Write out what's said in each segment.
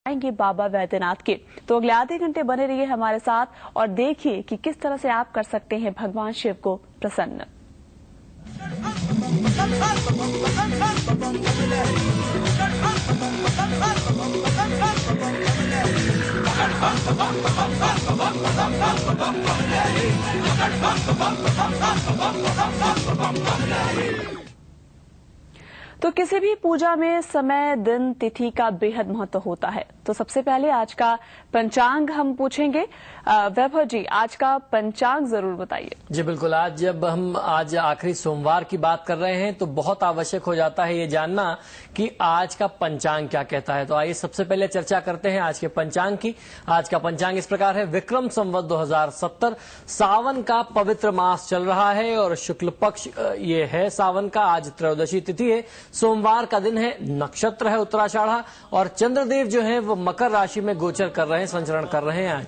आएंगे बाबा वैद्यनाथ के। तो अगले आधे घंटे बने रहिए हमारे साथ और देखिए कि किस तरह से आप कर सकते हैं भगवान शिव को प्रसन्न। तो किसी भी पूजा में समय, दिन, तिथि का बेहद महत्व होता है। तो सबसे पहले आज का पंचांग हम पूछेंगे। वैभव जी, आज का पंचांग जरूर बताइए। जी बिल्कुल। आज आखिरी सोमवार की बात कर रहे हैं तो बहुत आवश्यक हो जाता है ये जानना कि आज का पंचांग क्या कहता है। तो आइए सबसे पहले चर्चा करते हैं आज के पंचांग की। आज का पंचांग इस प्रकार है। विक्रम संवत 2070, सावन का पवित्र मास चल रहा है और शुक्ल पक्ष ये है सावन का। आज त्रयोदशी तिथि है, सोमवार का दिन है, नक्षत्र है उत्तराषाढ़ा और चंद्रदेव जो है वो मकर राशि में गोचर कर रहे हैं, संचरण कर रहे हैं आज।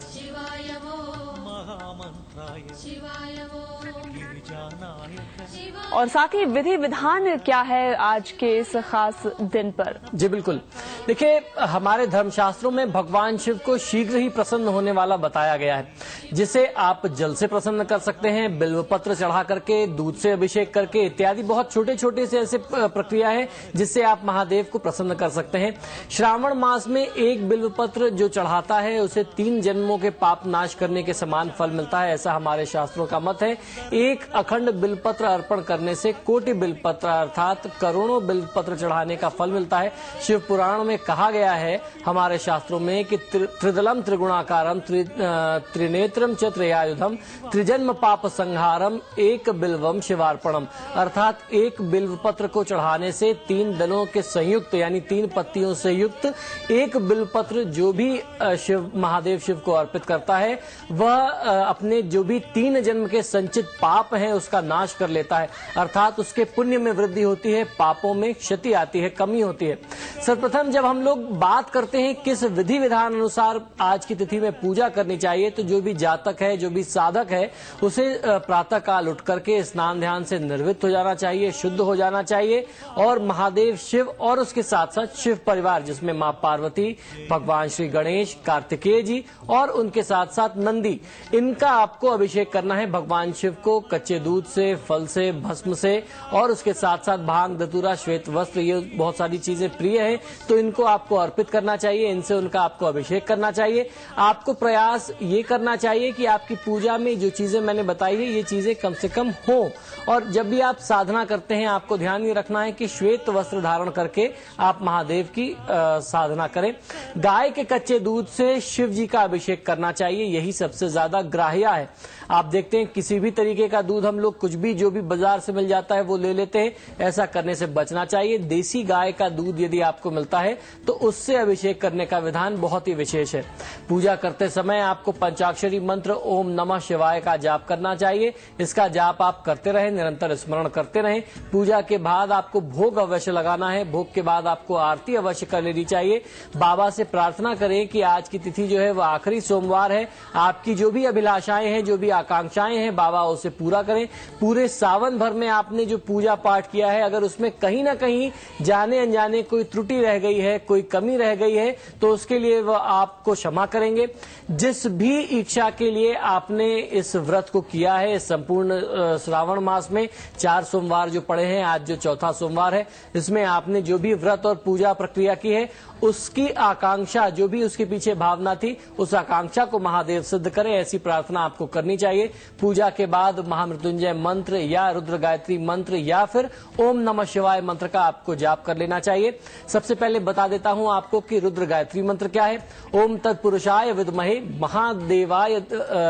और साथ ही विधि विधान क्या है आज के इस खास दिन पर? जी बिल्कुल। देखिए, हमारे धर्मशास्त्रों में भगवान शिव को शीघ्र ही प्रसन्न होने वाला बताया गया है, जिसे आप जल से प्रसन्न कर सकते हैं, बिल्व पत्र चढ़ा करके, दूध से अभिषेक करके इत्यादि। बहुत छोटे छोटे से ऐसे प्रक्रिया है जिससे आप महादेव को प्रसन्न कर सकते हैं। श्रावण मास में एक बिल्व पत्र जो चढ़ाता है उसे 3 जन्मों के पाप नाश करने के समान फल मिलता है, ऐसा हमारे शास्त्रों का मत है। एक अखंड बिल्व पत्र अर्पण करने से कोटि बिल्व पत्र अर्थात करोड़ों बिल्व पत्र चढ़ाने का फल मिलता है। शिव पुराण में कहा गया है हमारे शास्त्रों में कि त्रिदलम त्रिगुणाकारम त्रिनेत्रम च त्रयायुधम त्रिजन्म पाप संहारम एक बिल्वम शिवार्पणम, अर्थात एक बिल्व पत्र को चढ़ाने से 3 दलों के संयुक्त यानी 3 पत्तियों से युक्त एक बिल्व पत्र जो भी शिव महादेव शिव को अर्पित करता है वह अपने जो भी 3 जन्म के संचित पाप हैं उसका नाश कर लेता है, अर्थात उसके पुण्य में वृद्धि होती है, पापों में क्षति आती है, कमी होती है। सर्वप्रथम जब हम लोग बात करते हैं किस विधि विधान अनुसार आज की तिथि में पूजा करनी चाहिए, तो जो भी जातक है, जो भी साधक है, उसे प्रातः काल उठ करके स्नान ध्यान से निर्वृत्त हो जाना चाहिए, शुद्ध हो जाना चाहिए और महादेव शिव और उसके साथ साथ शिव परिवार जिसमें मां पार्वती, भगवान श्री गणेश, कार्तिकेय जी और उनके साथ साथ नंदी, इनका आपको अभिषेक करना है भगवान शिव को कच्चे दूध से, फल से, भस्म से और उसके साथ साथ भांग, धतूरा, श्वेत वस्त्र, ये बहुत सारी चीजें प्रिय हैं तो इनको आपको अर्पित करना चाहिए, इनसे उनका आपको अभिषेक करना चाहिए। आपको प्रयास ये करना चाहिए कि आपकी पूजा में जो चीजें मैंने बताई है ये चीजें कम से कम हो। और जब भी आप साधना करते हैं आपको ध्यान ये रखना है कि श्वेत वस्त्र धारण करके आप महादेव की साधना करें। गाय के कच्चे दूध से शिव जी का अभिषेक करना चाहिए, यही सबसे ज्यादा ग्राह्य है। आप देखते हैं किसी भी तरीके का दूध हम लोग कुछ भी जो भी बाजार से मिल जाता है वो ले लेते हैं, ऐसा करने से बचना चाहिए। देसी गाय का दूध यदि आपको मिलता है तो उससे अभिषेक करने का विधान बहुत ही विशेष है। पूजा करते समय आपको पंचाक्षरी मंत्र ओम नमः शिवाय का जाप करना चाहिए। इसका जाप आप करते रहें, निरंतर स्मरण करते रहें। पूजा के बाद आपको भोग अवश्य लगाना है, भोग के बाद आपको आरती अवश्य कर लेनी चाहिए। बाबा से प्रार्थना करें कि आज की तिथि जो है वो आखिरी सोमवार है, आपकी जो भी अभिलाषाएं हैं, जो भी आकांक्षाएं हैं, बाबा उसे पूरा करें। पूरे सावन भर में आपने जो पूजा पाठ किया है अगर उसमें कहीं ना कहीं जाने अनजाने कोई त्रुटि रह गई है, कोई कमी रह गई है तो उसके लिए वह आपको क्षमा करेंगे। जिस भी इच्छा के लिए आपने इस व्रत को किया है, इस संपूर्ण श्रावण मास में 4 सोमवार जो पड़े हैं, आज जो चौथा सोमवार है, इसमें आपने जो भी व्रत और पूजा प्रक्रिया की है उसकी आकांक्षा, जो भी उसके पीछे भावना थी, उस आकांक्षा को महादेव सिद्ध करें, ऐसी प्रार्थना आपको करनी चाहिए। पूजा के बाद महामृत्युंजय मंत्र या रुद्र गायत्री मंत्र या फिर ओम नमः शिवाय मंत्र का आपको जाप कर लेना चाहिए। सबसे पहले बता देता हूं आपको कि रुद्र गायत्री मंत्र क्या है। ओम तत्पुरुषाय विद्महे महादेवाय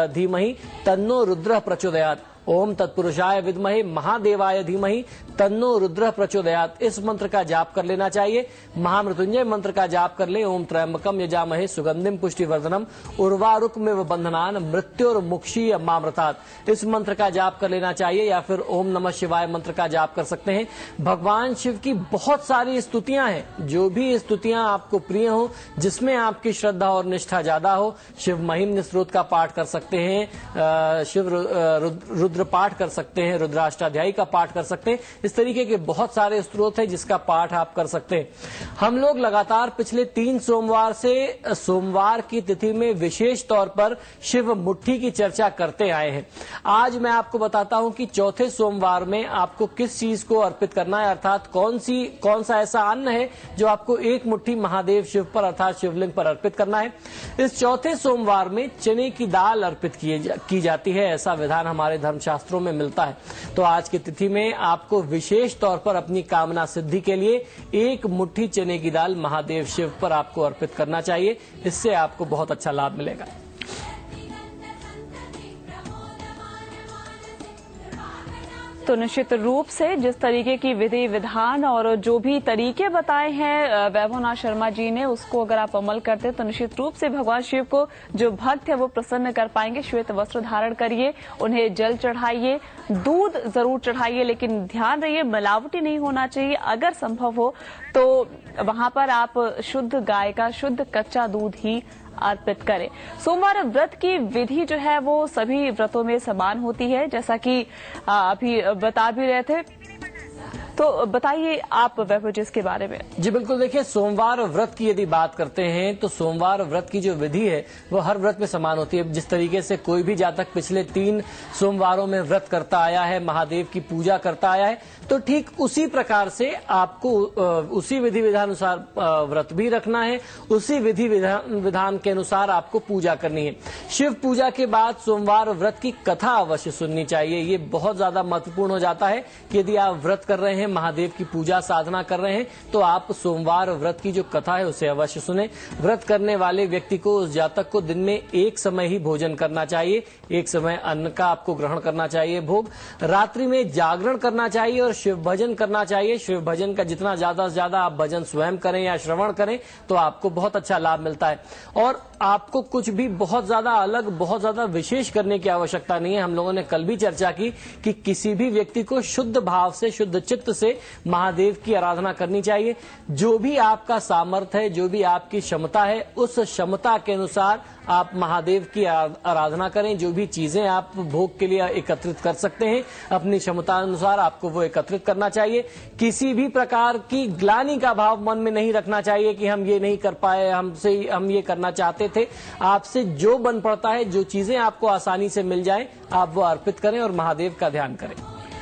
धीमहि तन्नो रुद्र प्रचोदयात्। ओम तत्पुरुषाय विद्महे महादेवाय धीमहि तन्नो रुद्र प्रचोदयात्, इस मंत्र का जाप कर लेना चाहिए। महामृत्युंजय मंत्र का जाप कर ले। ओम त्र्यंबकम यजामहे सुगंधिम पुष्टिवर्धनम उर्वारुकमिव बंधनान मृत्युर्मुक्षीय मामृतात्, इस मंत्र का जाप कर लेना चाहिए। या फिर ओम नमः शिवाय मंत्र का जाप कर सकते हैं। भगवान शिव की बहुत सारी स्तुतियां हैं, जो भी स्तुतियां आपको प्रिय हो, जिसमें आपकी श्रद्धा और निष्ठा ज्यादा हो, शिव महिम्न स्तोत्र का पाठ कर सकते हैं, शिव रुद्र पाठ कर सकते हैं, रुद्राष्टाध्यायी का पाठ कर सकते हैं। इस तरीके के बहुत सारे स्रोत हैं जिसका पाठ आप कर सकते हैं। हम लोग लगातार पिछले 3 सोमवार से सोमवार की तिथि में विशेष तौर पर शिव मुट्ठी की चर्चा करते आए हैं। आज मैं आपको बताता हूं कि चौथे सोमवार में आपको किस चीज को अर्पित करना है, अर्थात कौन सा ऐसा अन्न है जो आपको एक मुट्ठी महादेव शिव पर अर्थात शिवलिंग पर अर्पित करना है। इस चौथे सोमवार में चने की दाल अर्पित की जाती है, ऐसा विधान हमारे धर्मशास्त्रों में मिलता है। तो आज की तिथि में आपको विशेष तौर पर अपनी कामना सिद्धि के लिए एक मुट्ठी चने की दाल महादेव शिव पर आपको अर्पित करना चाहिए। इससे आपको बहुत अच्छा लाभ मिलेगा। तो निश्चित रूप से जिस तरीके की विधि विधान और जो भी तरीके बताए हैं वैभवनाथ शर्मा जी ने, उसको अगर आप अमल करते हैं तो निश्चित रूप से भगवान शिव को जो भक्त है वो प्रसन्न कर पाएंगे। श्वेत वस्त्र धारण करिए, उन्हें जल चढ़ाइए, दूध जरूर चढ़ाइए, लेकिन ध्यान रहिए मिलावटी नहीं होना चाहिए। अगर संभव हो तो वहां पर आप शुद्ध गाय का शुद्ध कच्चा दूध ही अर्पित करें। सोमवार व्रत की विधि जो है वो सभी व्रतों में समान होती है, जैसा कि अभी बता भी रहे थे। तो बताइए आप वैभव जी इसके बारे में। जी बिल्कुल, देखिए सोमवार व्रत की यदि बात करते हैं तो सोमवार व्रत की जो विधि है वो हर व्रत में समान होती है। जिस तरीके से कोई भी जातक पिछले 3 सोमवारों में व्रत करता आया है, महादेव की पूजा करता आया है, तो ठीक उसी प्रकार से आपको उसी विधि विधान अनुसार व्रत भी रखना है, उसी विधि विधान के अनुसार आपको पूजा करनी है। शिव पूजा के बाद सोमवार व्रत की कथा अवश्य सुननी चाहिए। ये बहुत ज्यादा महत्वपूर्ण हो जाता है कि यदि आप व्रत कर रहे हैं, महादेव की पूजा साधना कर रहे हैं, तो आप सोमवार व्रत की जो कथा है उसे अवश्य सुने। व्रत करने वाले व्यक्ति को, उस जातक को दिन में एक समय ही भोजन करना चाहिए, एक समय अन्न का आपको ग्रहण करना चाहिए भोग। रात्रि में जागरण करना चाहिए और शिव भजन करना चाहिए। शिव भजन का जितना ज्यादा से ज्यादा आप भजन स्वयं करें या श्रवण करें तो आपको बहुत अच्छा लाभ मिलता है। और आपको कुछ भी बहुत ज्यादा अलग, बहुत ज्यादा विशेष करने की आवश्यकता नहीं है। हम लोगों ने कल भी चर्चा की कि किसी भी व्यक्ति को शुद्ध भाव से, शुद्ध चित्त से महादेव की आराधना करनी चाहिए। जो भी आपका सामर्थ्य है, जो भी आपकी क्षमता है, उस क्षमता के अनुसार आप महादेव की आराधना करें। जो भी चीजें आप भोग के लिए एकत्रित कर सकते हैं, अपनी क्षमता अनुसार आपको वो एकत्रित करना चाहिए। किसी भी प्रकार की ग्लानि का भाव मन में नहीं रखना चाहिए कि हम ये नहीं कर पाए, हम ये करना चाहते थे। आपसे जो बन पड़ता है, जो चीजें आपको आसानी से मिल जाए, आप वो अर्पित करें और महादेव का ध्यान करें।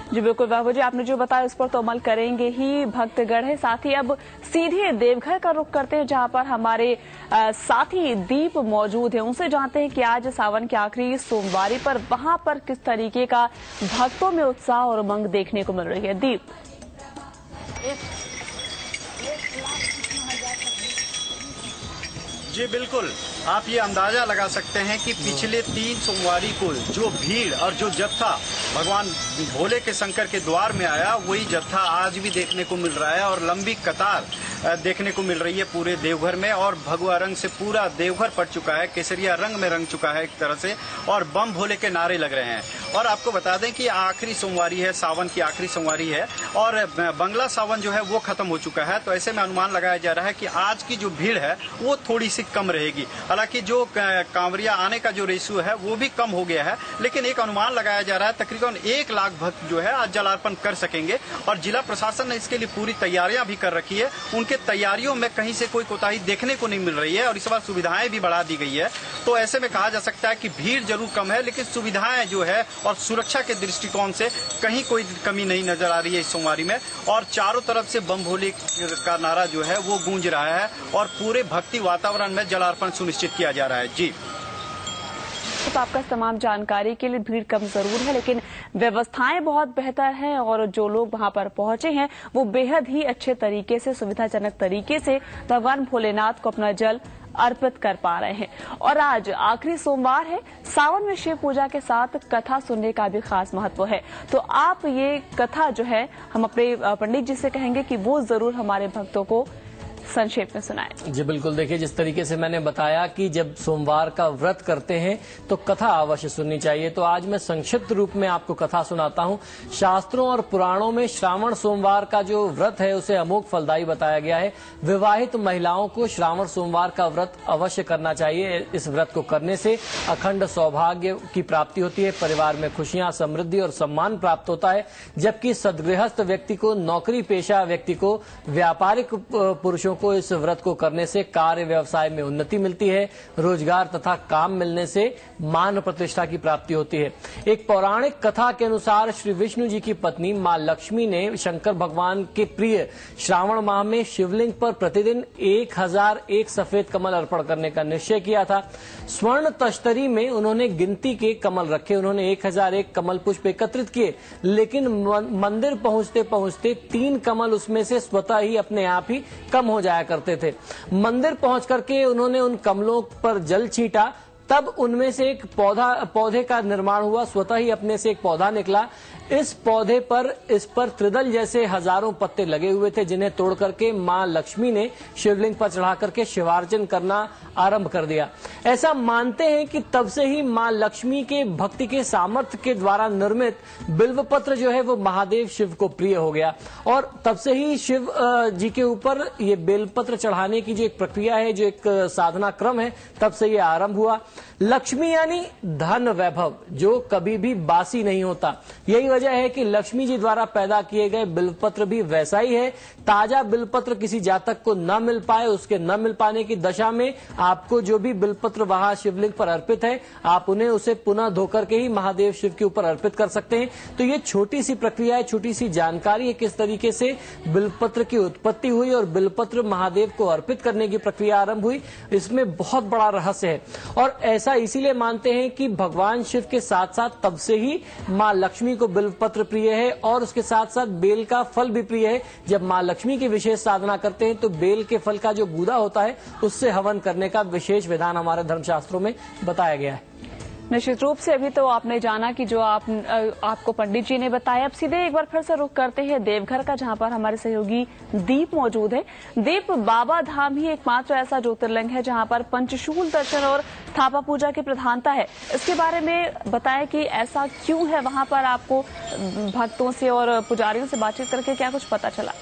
जी बिल्कुल बाबू जी, आपने जो बताया उस पर तो अमल करेंगे ही। भक्तगण है, साथ ही अब सीधे देवघर का रुख करते हैं जहां पर हमारे साथी दीप मौजूद हैं। उनसे जानते हैं कि आज सावन के आखिरी सोमवारी पर वहां पर किस तरीके का भक्तों में उत्साह और उमंग देखने को मिल रही है। दीप जी बिल्कुल, आप ये अंदाजा लगा सकते हैं कि पिछले 3 सोमवारी को जो भीड़ और जो जत्था भगवान भोले के शंकर के द्वार में आया, वही जत्था आज भी देखने को मिल रहा है और लंबी कतार देखने को मिल रही है पूरे देवघर में। और भगवा रंग से पूरा देवघर पड़ चुका है, केसरिया रंग में रंग चुका है एक तरह से, और बम भोले के नारे लग रहे हैं। और आपको बता दें कि आखिरी सोमवारी है, सावन की आखिरी सोमवारी है और बंगला सावन जो है वो खत्म हो चुका है। तो ऐसे में अनुमान लगाया जा रहा है कि आज की जो भीड़ है वो थोड़ी सी कम रहेगी। हालांकि जो कांवरिया आने का जो रेशियो है वो भी कम हो गया है, लेकिन एक अनुमान लगाया जा रहा है तकरीबन 1 लाख भक्त जो है आज जलार्पण कर सकेंगे। और जिला प्रशासन ने इसके लिए पूरी तैयारियां भी कर रखी है। उनके तैयारियों में कहीं से कोई कोताही देखने को नहीं मिल रही है और इस बार सुविधाएं भी बढ़ा दी गई है। तो ऐसे में कहा जा सकता है कि भीड़ जरूर कम है, लेकिन सुविधाएं जो है और सुरक्षा के दृष्टिकोण से कहीं कोई कमी नहीं नजर आ रही है इस सोमवारी में। और चारों तरफ से बम भोले का नारा जो है वो गूंज रहा है और पूरे भक्ति वातावरण में जलार्पण सुनिश्चित किया जा रहा है। जी तो आपका तमाम जानकारी के लिए भीड़ कम जरूर है, लेकिन व्यवस्थाएं बहुत बेहतर हैं और जो लोग वहां पर पहुंचे हैं वो बेहद ही अच्छे तरीके से, सुविधाजनक तरीके से भगवान भोलेनाथ को अपना जल अर्पित कर पा रहे हैं। और आज आखिरी सोमवार है, सावन में शिव पूजा के साथ कथा सुनने का भी खास महत्व है। तो आप ये कथा जो है हम अपने पंडित जी से कहेंगे कि वो जरूर हमारे भक्तों को संक्षेप में सुनाएं। जी बिल्कुल, देखिए जिस तरीके से मैंने बताया कि जब सोमवार का व्रत करते हैं तो कथा अवश्य सुननी चाहिए, तो आज मैं संक्षिप्त रूप में आपको कथा सुनाता हूं। शास्त्रों और पुराणों में श्रावण सोमवार का जो व्रत है उसे अमोघ फलदायी बताया गया है। विवाहित महिलाओं को श्रावण सोमवार का व्रत अवश्य करना चाहिए। इस व्रत को करने से अखंड सौभाग्य की प्राप्ति होती है, परिवार में खुशियां, समृद्धि और सम्मान प्राप्त होता है। जबकि सदगृहस्थ व्यक्ति को, नौकरी पेशा व्यक्ति को, व्यापारिक पुरुषों को इस व्रत को करने से कार्य व्यवसाय में उन्नति मिलती है, रोजगार तथा काम मिलने से मान प्रतिष्ठा की प्राप्ति होती है। एक पौराणिक कथा के अनुसार श्री विष्णु जी की पत्नी मां लक्ष्मी ने शंकर भगवान के प्रिय श्रावण माह में शिवलिंग पर प्रतिदिन 1001 सफेद कमल अर्पण करने का निश्चय किया था। स्वर्ण तश्तरी में उन्होंने गिनती के कमल रखे, उन्होंने 1001 कमल पुष्प एकत्रित किए, लेकिन मंदिर पहुंचते पहुंचते 3 कमल उसमें से स्वतः ही अपने आप ही कम हो जाया करते थे। मंदिर पहुंच करके उन्होंने उन कमलों पर जल छींटा, तब उनमें से एक पौधे का निर्माण हुआ, स्वतः ही अपने से एक पौधा निकला। इस पर त्रिदल जैसे हजारों पत्ते लगे हुए थे, जिन्हें तोड़ करके मां लक्ष्मी ने शिवलिंग पर चढ़ा करके शिवार्चन करना आरंभ कर दिया। ऐसा मानते हैं कि तब से ही मां लक्ष्मी के भक्ति के सामर्थ्य के द्वारा निर्मित बिल्वपत्र जो है वो महादेव शिव को प्रिय हो गया, और तब से ही शिव जी के ऊपर ये बेलपत्र चढ़ाने की जो एक प्रक्रिया है, जो एक साधना क्रम है, तब से ये आरंभ हुआ। लक्ष्मी यानी धन वैभव, जो कभी भी बासी नहीं होता। यही वजह है कि लक्ष्मी जी द्वारा पैदा किए गए बिल्वपत्र भी वैसा ही है। ताजा बिल्वपत्र किसी जातक को न मिल पाए, उसके न मिल पाने की दशा में आपको जो भी बिल्वपत्र वहां शिवलिंग पर अर्पित है, आप उन्हें उसे पुनः धोकर के ही महादेव शिव के ऊपर अर्पित कर सकते हैं। तो ये छोटी सी प्रक्रिया है, छोटी सी जानकारी है किस तरीके से बिल्वपत्र की उत्पत्ति हुई और बिल्वपत्र महादेव को अर्पित करने की प्रक्रिया आरंभ हुई। इसमें बहुत बड़ा रहस्य है, और ऐसा इसीलिए मानते हैं कि भगवान शिव के साथ साथ तब से ही मां लक्ष्मी को बिल्वपत्र प्रिय है, और उसके साथ साथ बेल का फल भी प्रिय है। जब मां लक्ष्मी की विशेष साधना करते हैं तो बेल के फल का जो गूदा होता है उससे हवन करने का विशेष विधान हमारे धर्मशास्त्रों में बताया गया है। निश्चित रूप से अभी तो आपने जाना कि जो आपको पंडित जी ने बताया। अब सीधे एक बार फिर से रुख करते हैं देवघर का, जहां पर हमारे सहयोगी दीप मौजूद है। दीप, बाबा धाम ही एकमात्र ऐसा ज्योतिर्लिंग है जहां पर पंचशूल दर्शन और थापा पूजा की प्रधानता है। इसके बारे में बताया कि ऐसा क्यों है, वहां पर आपको भक्तों से और पुजारियों से बातचीत करके क्या कुछ पता चला?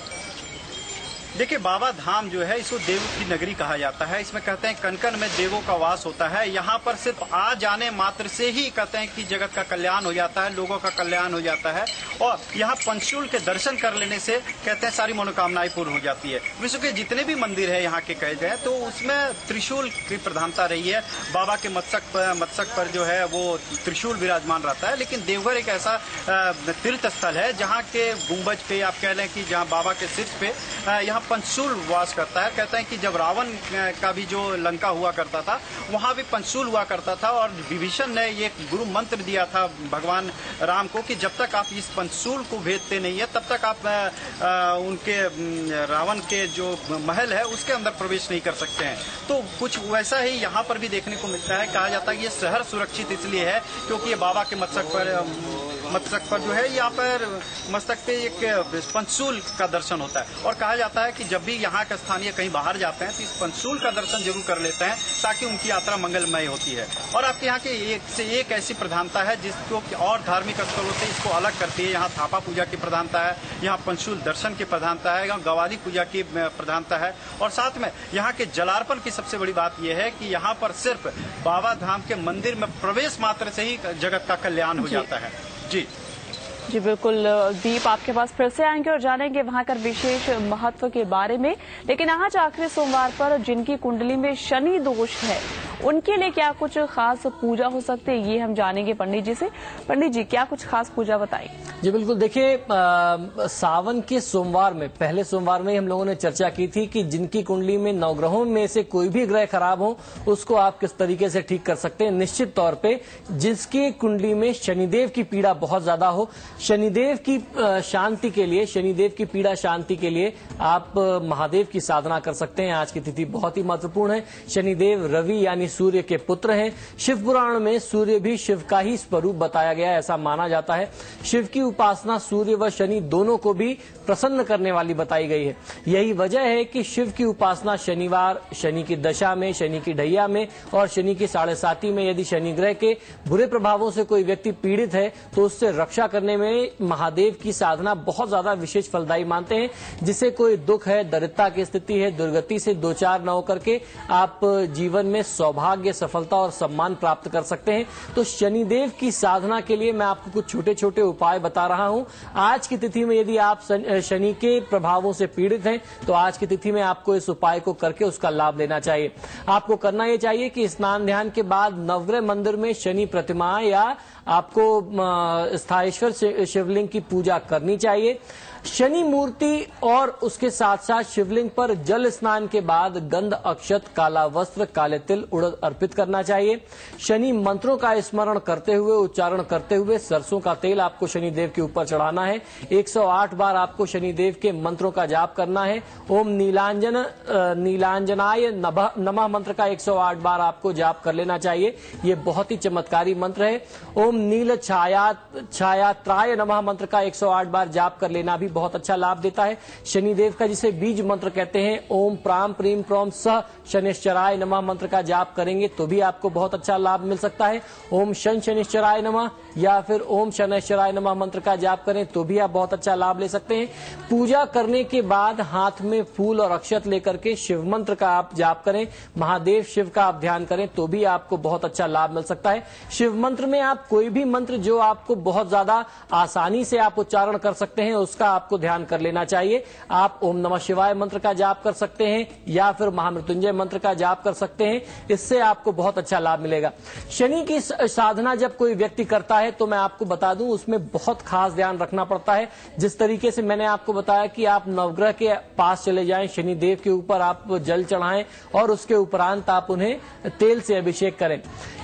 देखिए, बाबा धाम जो है इसको देवों की नगरी कहा जाता है। इसमें कहते हैं कण कण में देवों का वास होता है। यहाँ पर सिर्फ आ जाने मात्र से ही कहते हैं कि जगत का कल्याण हो जाता है, लोगों का कल्याण हो जाता है। और यहाँ पंचशूल के दर्शन कर लेने से कहते हैं सारी मनोकामनाएं पूर्ण हो जाती है। विश्व के जितने भी मंदिर है यहाँ के कहे गए, तो उसमें त्रिशूल की प्रधानता रही है। बाबा के मस्तक पर जो है वो त्रिशूल विराजमान रहता है। लेकिन देवघर एक ऐसा तीर्थ स्थल है जहाँ के गुंबज पे आप कह लें कि जहाँ बाबा के सिर पे यहाँ पंचशूल वास करता है। कहते हैं कि जब रावण का भी जो लंका हुआ करता था, वहां भी पंचशूल हुआ करता था, और विभीषण ने ये गुरु मंत्र दिया था भगवान राम को कि जब तक आप इस पंचशूल को भेदते नहीं है, तब तक आप उनके रावण के जो महल है उसके अंदर प्रवेश नहीं कर सकते हैं। तो कुछ वैसा ही यहाँ पर भी देखने को मिलता है। कहा जाता है कि ये शहर सुरक्षित इसलिए है क्योंकि ये बाबा के मस्तक पर जो है, यहाँ पर मस्तक पे एक पंचशूल का दर्शन होता है। और कहा जाता है कि जब भी यहाँ के स्थानीय कहीं बाहर जाते हैं तो इस पंचशूल का दर्शन जरूर कर लेते हैं, ताकि उनकी यात्रा मंगलमय होती है। और आपके यहाँ के एक से एक ऐसी प्रधानता है जिसको और धार्मिक स्थलों से इसको अलग करती है। यहाँ थापा पूजा की प्रधानता है, यहाँ पंचशूल दर्शन की प्रधानता है, यहाँ गवाली पूजा की प्रधानता है, और साथ में यहाँ के जलार्पण की सबसे बड़ी बात यह है कि यहाँ पर सिर्फ बाबा धाम के मंदिर में प्रवेश मात्र से ही जगत का कल्याण हो जाता है। जी बिल्कुल दीप, आपके पास फिर से आएंगे और जानेंगे वहां का विशेष महत्व के बारे में। लेकिन आज आखिरी सोमवार पर जिनकी कुंडली में शनि दोष है, उनके लिए क्या कुछ खास पूजा हो सकती है, ये हम जानेंगे पंडित जी से। पंडित जी, क्या कुछ खास पूजा बताई? जी बिल्कुल, देखिए सावन के सोमवार में, पहले सोमवार में हम लोगों ने चर्चा की थी कि जिनकी कुंडली में नवग्रहों में से कोई भी ग्रह खराब हो, उसको आप किस तरीके से ठीक कर सकते हैं। निश्चित तौर पे जिसकी कुंडली में शनिदेव की पीड़ा बहुत ज्यादा हो, शनिदेव की शांति के लिए, शनिदेव की पीड़ा शांति के लिए आप महादेव की साधना कर सकते हैं। आज की तिथि बहुत ही महत्वपूर्ण है। शनिदेव रवि यानी यानी सूर्य के पुत्र हैं। शिव पुराण में सूर्य भी शिव का ही स्वरूप बताया गया है, ऐसा माना जाता है। शिव की उपासना सूर्य व शनि दोनों को भी प्रसन्न करने वाली बताई गई है। यही वजह है कि शिव की उपासना शनिवार, शनि की दशा में, शनि की ढैया में और शनि की 7.5 में यदि शनि ग्रह के बुरे प्रभावों से कोई व्यक्ति पीड़ित है तो उससे रक्षा करने में महादेव की साधना बहुत ज्यादा विशेष फलदायी मानते हैं। जिसे कोई दुख है, दरिद्रता की स्थिति है, दुर्गति से दो चार न होकर के आप जीवन में सौभाग्य, सफलता और सम्मान प्राप्त कर सकते हैं। तो शनिदेव की साधना के लिए मैं आपको कुछ छोटे छोटे उपाय बता रहा हूं। आज की तिथि में यदि आप शनि के प्रभावों से पीड़ित हैं तो आज की तिथि में आपको इस उपाय को करके उसका लाभ लेना चाहिए। आपको करना यह चाहिए कि स्नान ध्यान के बाद नवग्रह मंदिर में शनि प्रतिमा या आपको स्थायेश्वर शिवलिंग की पूजा करनी चाहिए। शनि मूर्ति और उसके साथ साथ शिवलिंग पर जल स्नान के बाद गंध, अक्षत, काला वस्त्र, काले तिल, उड़द अर्पित करना चाहिए। शनि मंत्रों का स्मरण करते हुए, उच्चारण करते हुए सरसों का तेल आपको शनिदेव के ऊपर चढ़ाना है। 108 बार आपको शनिदेव के मंत्रों का जाप करना है। ओम नीलांजनाय नमः मंत्र का 108 बार आपको जाप कर लेना चाहिए। ये बहुत ही चमत्कारी मंत्र है। ओम नील छायात्राय नमः मंत्र का 108 बार जाप कर लेना भी बहुत अच्छा लाभ देता है। शनिदेव का जिसे बीज मंत्र कहते हैं, ओम प्राम प्रीम प्रोम सह शनिश्चराय नमः मंत्र का जाप करेंगे तो भी आपको बहुत अच्छा लाभ मिल सकता है। ओम शनिश्चराय नमः या फिर ओम शनिश्चराय नमः मंत्र का जाप करें तो भी आप बहुत अच्छा लाभ ले सकते हैं। पूजा करने के बाद हाथ में फूल और अक्षत लेकर के शिव मंत्र का आप जाप करें, महादेव शिव का आप ध्यान करें तो भी आपको बहुत अच्छा लाभ मिल सकता है। शिव मंत्र में आप कोई भी मंत्र जो आपको बहुत ज्यादा आसानी से आप उच्चारण कर सकते हैं उसका आपको ध्यान कर लेना चाहिए। आप ओम नमः शिवाय मंत्र का जाप कर सकते हैं या फिर महामृत्युंजय मंत्र का जाप कर सकते हैं। इससे आपको बहुत अच्छा लाभ मिलेगा। शनि की साधना जब कोई व्यक्ति करता है तो मैं आपको बता दूं उसमें बहुत खास ध्यान रखना पड़ता है। जिस तरीके से मैंने आपको बताया कि आप नवग्रह के पास चले जाएं, शनिदेव के ऊपर आप जल चढ़ाएं और उसके उपरांत आप उन्हें तेल से अभिषेक करें।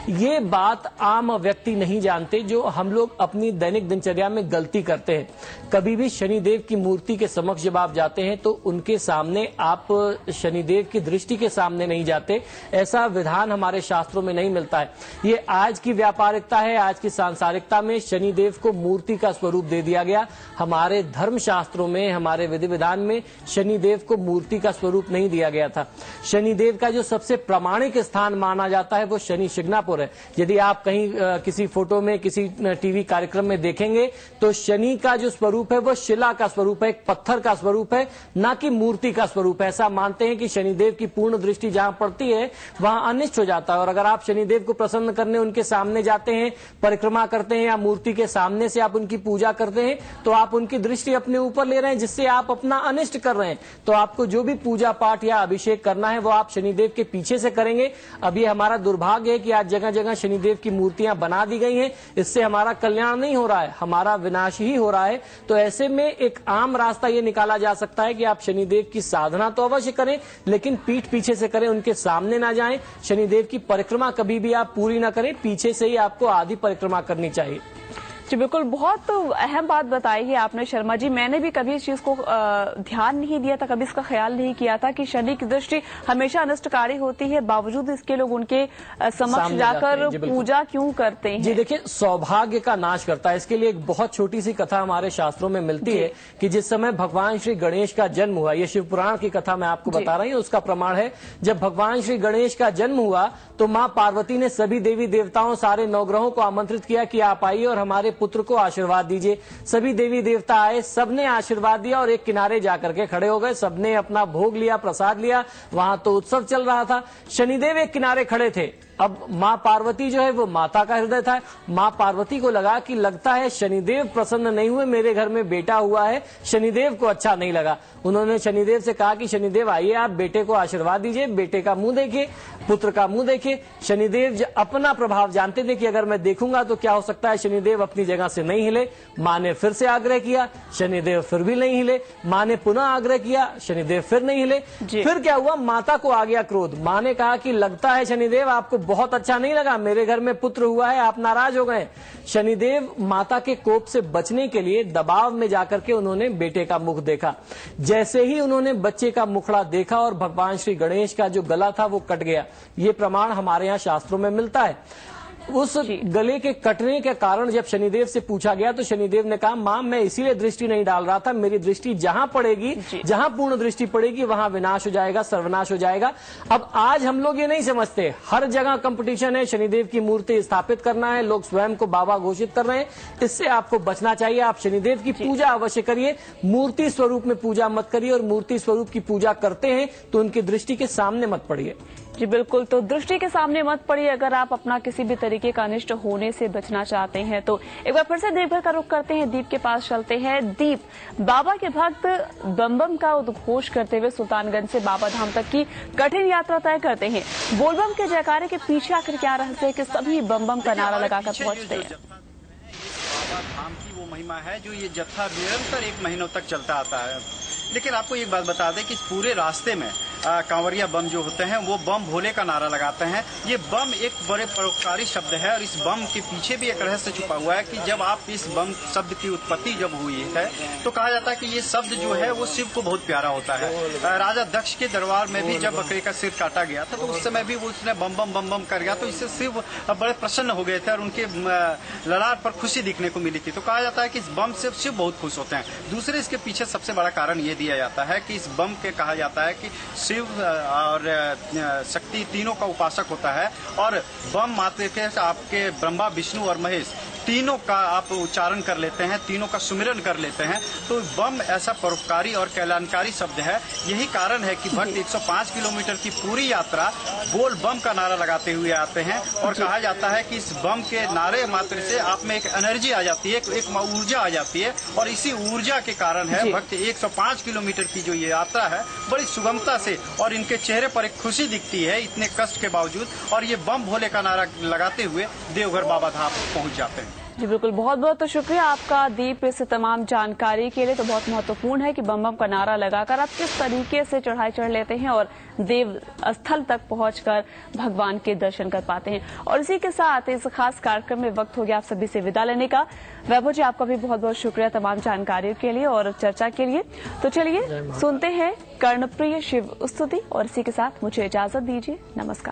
ये बात आम व्यक्ति नहीं जानते जो हम लोग अपनी दैनिक दिनचर्या में गलती करते हैं। कभी भी शनिदेव की मूर्ति के समक्ष जब आप जाते हैं तो उनके सामने आप शनिदेव की दृष्टि के सामने नहीं जाते। ऐसा विधान हमारे शास्त्रों में नहीं मिलता है। ये आज की व्यापारिकता है, आज की सांसारिकता में शनिदेव को मूर्ति का स्वरूप दे दिया गया। हमारे धर्म शास्त्रों में, हमारे विधि विधान में शनिदेव को मूर्ति का स्वरूप नहीं दिया गया था। शनिदेव का जो सबसे प्रामाणिक स्थान माना जाता है वो शनि शिंगणापुर है। यदि आप कहीं किसी फोटो में, किसी टीवी कार्यक्रम में देखेंगे तो शनि का जो स्वरूप है वो शिला का स्वरूप है, एक पत्थर का स्वरूप है, ना कि मूर्ति का स्वरूप है। ऐसा मानते हैं कि शनिदेव की पूर्ण दृष्टि जहां पड़ती है वहां अनिष्ट हो जाता है। और अगर आप शनिदेव को प्रसन्न करने उनके सामने जाते हैं, परिक्रमा करते हैं या मूर्ति के सामने से आप उनकी पूजा करते हैं तो आप उनकी दृष्टि अपने ऊपर ले रहे हैं, जिससे आप अपना अनिष्ट कर रहे हैं। तो आपको जो भी पूजा पाठ या अभिषेक करना है वो आप शनिदेव के पीछे से करेंगे। अब ये हमारा दुर्भाग्य है कि आज जगह जगह शनिदेव की मूर्तियां बना दी गई हैं। इससे हमारा कल्याण नहीं हो रहा है, हमारा विनाश ही हो रहा है। तो ऐसे में एक आम रास्ता ये निकाला जा सकता है कि आप शनिदेव की साधना तो अवश्य करें लेकिन पीठ पीछे से करें, उनके सामने ना जाएं। शनिदेव की परिक्रमा कभी भी आप पूरी ना करें, पीछे से ही आपको आधी परिक्रमा करनी चाहिए। जी बिल्कुल, बहुत अहम बात बताई है आपने शर्मा जी। मैंने भी कभी इस चीज को ध्यान नहीं दिया था, कभी इसका ख्याल नहीं किया था कि शनि की दृष्टि हमेशा अनिष्टकारी होती है, बावजूद इसके लोग उनके समक्ष जाकर पूजा क्यों करते हैं। जी देखिए, सौभाग्य का नाश करता है। इसके लिए एक बहुत छोटी सी कथा हमारे शास्त्रों में मिलती है कि जिस समय भगवान श्री गणेश का जन्म हुआ, ये शिव पुराण की कथा मैं आपको बता रही हूँ, उसका प्रमाण है। जब भगवान श्री गणेश का जन्म हुआ तो माँ पार्वती ने सभी देवी देवताओं, सारे नवग्रहों को आमंत्रित किया कि आप आइए और हमारे पुत्र को आशीर्वाद दीजिए। सभी देवी देवता आए, सबने आशीर्वाद दिया और एक किनारे जाकर के खड़े हो गए। सबने अपना भोग लिया, प्रसाद लिया, वहां तो उत्सव चल रहा था। शनिदेव एक किनारे खड़े थे। अब माँ पार्वती जो है वो माता का हृदय था। माँ पार्वती को लगा कि लगता है शनिदेव प्रसन्न नहीं हुए, मेरे घर में बेटा हुआ है, शनिदेव को अच्छा नहीं लगा। उन्होंने शनिदेव से कहा कि शनिदेव आइए, आप बेटे को आशीर्वाद दीजिए, बेटे का मुंह देखिए, पुत्र का मुंह देखिए। शनिदेव अपना प्रभाव जानते थे कि अगर मैं देखूंगा तो क्या हो सकता है। शनिदेव अपनी जगह से नहीं हिले। माँ ने फिर से आग्रह किया, शनिदेव फिर भी नहीं हिले। माँ ने पुनः आग्रह किया, शनिदेव फिर नहीं हिले। फिर क्या हुआ, माता को आ गया क्रोध। माँ ने कहा कि लगता है शनिदेव आपको बहुत अच्छा नहीं लगा, मेरे घर में पुत्र हुआ है, आप नाराज हो गए। शनिदेव माता के कोप से बचने के लिए दबाव में जाकर के उन्होंने बेटे का मुख देखा। जैसे ही उन्होंने बच्चे का मुखड़ा देखा और भगवान श्री गणेश का जो गला था वो कट गया। ये प्रमाण हमारे यहाँ शास्त्रों में मिलता है। उस गले के कटने के कारण जब शनिदेव से पूछा गया तो शनिदेव ने कहा, मां मैं इसीलिए दृष्टि नहीं डाल रहा था, मेरी दृष्टि जहां पड़ेगी, जहां पूर्ण दृष्टि पड़ेगी वहां विनाश हो जाएगा, सर्वनाश हो जाएगा। अब आज हम लोग ये नहीं समझते, हर जगह कंपटीशन है, शनिदेव की मूर्ति स्थापित करना है, लोग स्वयं को बाबा घोषित कर रहे हैं। इससे आपको बचना चाहिए। आप शनिदेव की पूजा अवश्य करिए, मूर्ति स्वरूप में पूजा मत करिए, और मूर्ति स्वरूप की पूजा करते हैं तो उनकी दृष्टि के सामने मत पड़िए। जी बिल्कुल, तो दृष्टि के सामने मत पड़िए अगर आप अपना किसी भी तरीके का अनिष्ट होने से बचना चाहते हैं। तो एक बार फिर से देवघर का रुख करते हैं, दीप के पास चलते हैं। दीप, बाबा के भक्त बम बम का उद्घोष करते हुए सुल्तानगंज से बाबा धाम तक की कठिन यात्रा तय करते हैं। बोलबम के जयकारे के पीछे आखिर क्या रहस्य है कि सभी बम बम का नारा लगाकर पहुंचते हैं? बाबा धाम की वो महिमा है जो ये जत्था निरंतर 1 महीनों तक चलता आता है। लेकिन आपको एक बात बता दें कि पूरे रास्ते में कांवरिया बम जो होते हैं वो बम भोले का नारा लगाते हैं। ये बम एक बड़े परोपकारी शब्द है, और इस बम के पीछे भी एक रहस्य छुपा हुआ है कि जब आप इस बम शब्द की उत्पत्ति जब हुई है तो कहा जाता है कि ये शब्द जो है वो शिव को बहुत प्यारा होता है। राजा दक्ष के दरबार में भी जब बकरे का सिर काटा गया था तो उस समय भी वो उसने बम बम बम बम कर गया, तो इससे शिव बड़े प्रसन्न हो गए थे और उनके ललाट पर खुशी दिखने को मिली थी। तो कहा जाता है कि इस बम से शिव बहुत खुश होते हैं। दूसरे इसके पीछे सबसे बड़ा कारण ये दिया जाता है कि इस बम के कहा जाता है कि शिव और शक्ति तीनों का उपासक होता है, और बम मात्र के आपके ब्रह्मा विष्णु और महेश तीनों का आप उच्चारण कर लेते हैं, तीनों का सुमिरन कर लेते हैं। तो बम ऐसा परोपकारी और कल्याणकारी शब्द है। यही कारण है कि भक्त 105 किलोमीटर की पूरी यात्रा बोल बम का नारा लगाते हुए आते हैं, और कहा जाता है कि इस बम के नारे मात्र से आप में एक एनर्जी आ जाती है, एक ऊर्जा आ जाती है, और इसी ऊर्जा के कारण है भक्त 105 किलोमीटर की जो ये यात्रा है बड़ी सुगमता से, और इनके चेहरे पर एक खुशी दिखती है इतने कष्ट के बावजूद, और ये बम भोले का नारा लगाते हुए देवघर बाबा धाम पहुंच जाते हैं। जी बिल्कुल, बहुत बहुत तो शुक्रिया आपका दीप इस तमाम जानकारी के लिए। तो बहुत महत्वपूर्ण है कि बम बम का नारा लगाकर आप किस तरीके से चढ़ाई चढ़ लेते हैं और देव स्थल तक पहुंचकर भगवान के दर्शन कर पाते हैं। और इसी के साथ इस खास कार्यक्रम में वक्त हो गया आप सभी से विदा लेने का। वैभव जी, आपका भी बहुत बहुत शुक्रिया तमाम जानकारियों के लिए और चर्चा के लिए। तो चलिए सुनते हैं कर्णप्रिय शिव स्तुति, और इसी के साथ मुझे इजाजत दीजिए। नमस्कार।